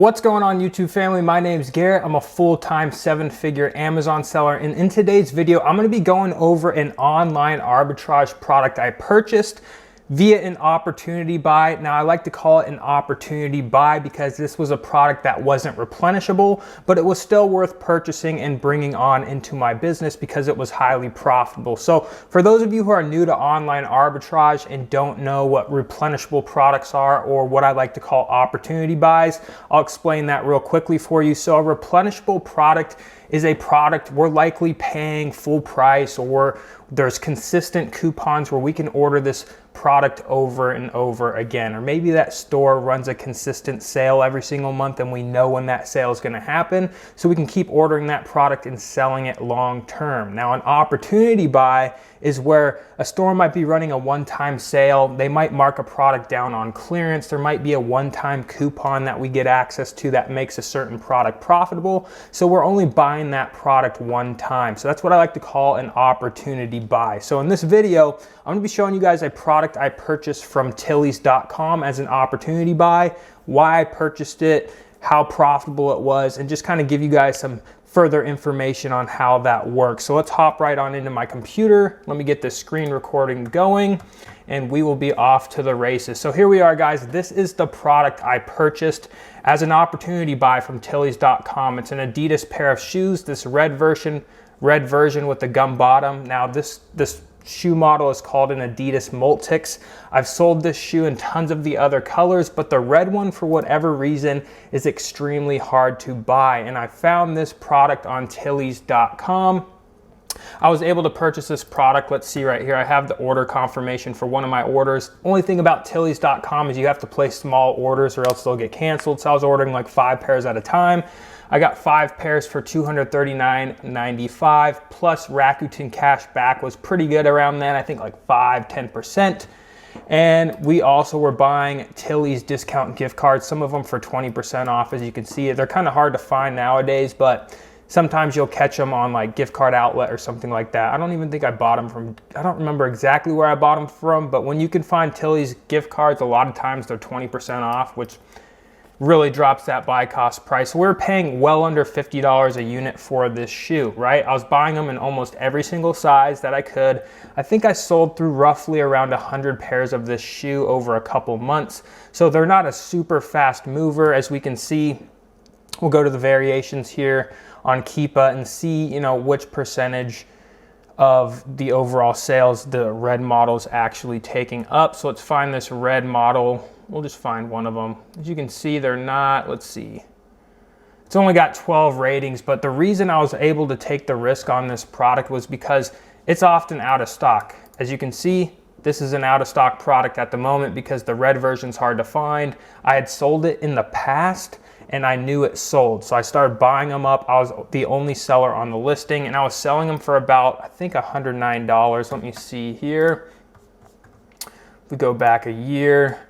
What's going on, YouTube family? My name's Garrett. I'm a full-time seven-figure Amazon seller, and in today's video I'm going to be going over an online arbitrage product I purchased via an opportunity buy. Now, I like to call it an opportunity buy because this was a product that wasn't replenishable, but it was still worth purchasing and bringing on into my business because it was highly profitable. So for those of you who are new to online arbitrage and don't know what replenishable products are, or what I like to call opportunity buys, I'll explain that real quickly for you. So a replenishable product is a product we're likely paying full price, or there's consistent coupons where we can order this product over and over again. Or maybe that store runs a consistent sale every single month and we know when that sale is going to happen, so we can keep ordering that product and selling it long term. Now, an opportunity buy is where a store might be running a one-time sale. They might mark a product down on clearance. There might be a one-time coupon that we get access to that makes a certain product profitable. So we're only buying that product one time. So that's what I like to call an opportunity buy. So in this video, I'm gonna be showing you guys a product I purchased from Tilly's.com as an opportunity buy, why I purchased it, how profitable it was, and just kind of give you guys some further information on how that works. So let's hop right on into my computer. Let me get this screen recording going and we will be off to the races. So here we are, guys. This is the product I purchased as an opportunity buy from Tilly's.com. It's an Adidas pair of shoes, this red version with the gum bottom. Now this shoe model is called an Adidas Multix. I've sold this shoe in tons of the other colors, but the red one, for whatever reason, is extremely hard to buy. And I found this product on Tilly's.com. I was able to purchase this product. Let's see right here. I have the order confirmation for one of my orders. Only thing about Tilly's.com is you have to place small orders or else they'll get canceled. So I was ordering like 5 pairs at a time. I got 5 pairs for $239.95 plus Rakuten cash back was pretty good around then. I think like 5-10%. And we also were buying Tilly's discount gift cards, some of them for 20% off. As you can see, they're kind of hard to find nowadays, but sometimes you'll catch them on like Gift Card Outlet or something like that. I don't even think I bought them from, I don't remember exactly where I bought them from, but when you can find Tilly's gift cards, a lot of times they're 20% off, which really drops that buy cost price. So we're paying well under $50 a unit for this shoe, right? I was buying them in almost every single size that I could. I think I sold through roughly around 100 pairs of this shoe over a couple months. So they're not a super fast mover. As we can see, we'll go to the variations here on Keepa and see, which percentage of the overall sales the red model is actually taking up. So let's find this red model. We'll just find one of them. As you can see, they're not, let's see. It's only got 12 ratings, but the reason I was able to take the risk on this product was because it's often out of stock. As you can see, this is an out of stock product at the moment because the red version's hard to find. I had sold it in the past and I knew it sold. So I started buying them up. I was the only seller on the listing and I was selling them for about, I think $109. Let me see here. If we go back a year,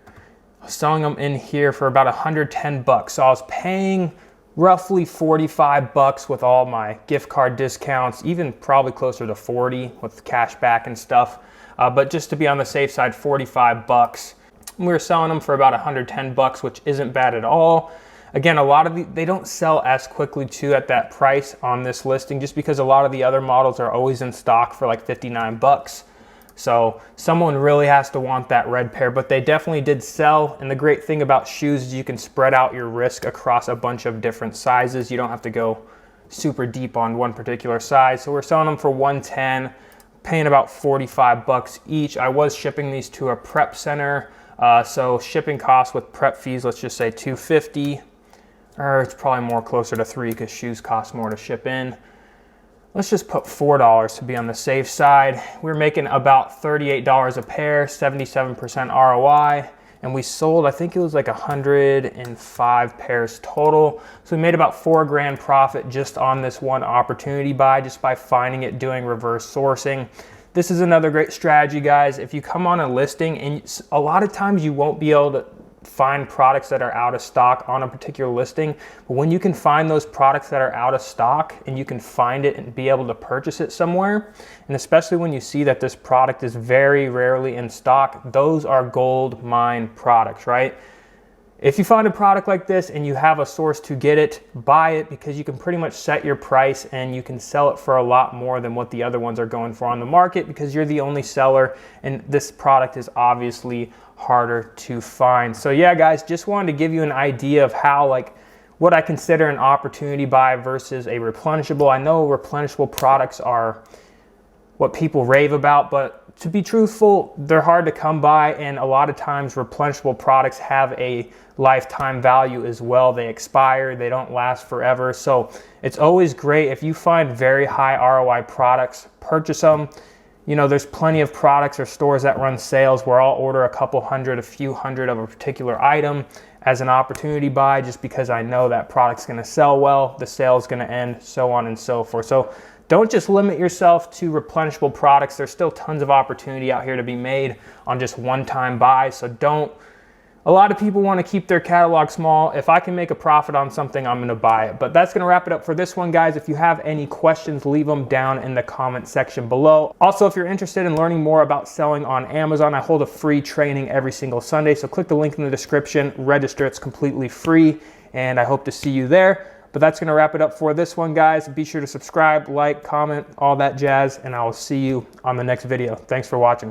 I was selling them in here for about 110 bucks. So I was paying roughly 45 bucks with all my gift card discounts, even probably closer to 40 with cash back and stuff. But just to be on the safe side, 45 bucks. We were selling them for about 110 bucks, which isn't bad at all. Again, a lot of they don't sell as quickly too at that price on this listing, just because a lot of the other models are always in stock for like 59 bucks. So someone really has to want that red pair, but they definitely did sell. And the great thing about shoes is you can spread out your risk across a bunch of different sizes. You don't have to go super deep on one particular size. So we're selling them for 110, paying about 45 bucks each. I was shipping these to a prep center. So shipping costs with prep fees, let's just say $250, or it's probably more closer to $3 because shoes cost more to ship in. Let's just put $4 to be on the safe side. We're making about $38 a pair, 77% ROI, and we sold, I think it was like 105 pairs total. So we made about $4,000 profit just on this one opportunity buy, just by finding it, doing reverse sourcing. This is another great strategy, guys. If you come on a listing, and a lot of times you won't be able to find products that are out of stock on a particular listing, but when you can find those products that are out of stock and you can find it and be able to purchase it somewhere, and especially when you see that this product is very rarely in stock, those are gold mine products, right? if you find a product like this and you have a source to get it, buy it, because you can pretty much set your price and you can sell it for a lot more than what the other ones are going for on the market, because you're the only seller and this product is obviously harder to find. So yeah, guys, just wanted to give you an idea of how, like, what I consider an opportunity buy versus a replenishable. I know replenishable products are what people rave about, but to be truthful, they're hard to come by, and a lot of times replenishable products have a lifetime value as well. They expire, they don't last forever. So it's always great if you find very high ROI products, purchase them. You know, there's plenty of products or stores that run sales where I'll order a couple hundred, a few hundred of a particular item as an opportunity buy, just because I know that product's gonna sell well, the sale's gonna end, so on and so forth. So don't just limit yourself to replenishable products. There's still tons of opportunity out here to be made on just one-time buys. So don't, a lot of people want to keep their catalog small. If I can make a profit on something, I'm going to buy it. But that's going to wrap it up for this one, guys. If you have any questions, leave them down in the comment section below. Also, if you're interested in learning more about selling on Amazon, I hold a free training every single Sunday. So click the link in the description, register. It's completely free, and I hope to see you there. But that's going to wrap it up for this one, guys. Be sure to subscribe, like, comment, all that jazz, and I will see you on the next video. Thanks for watching.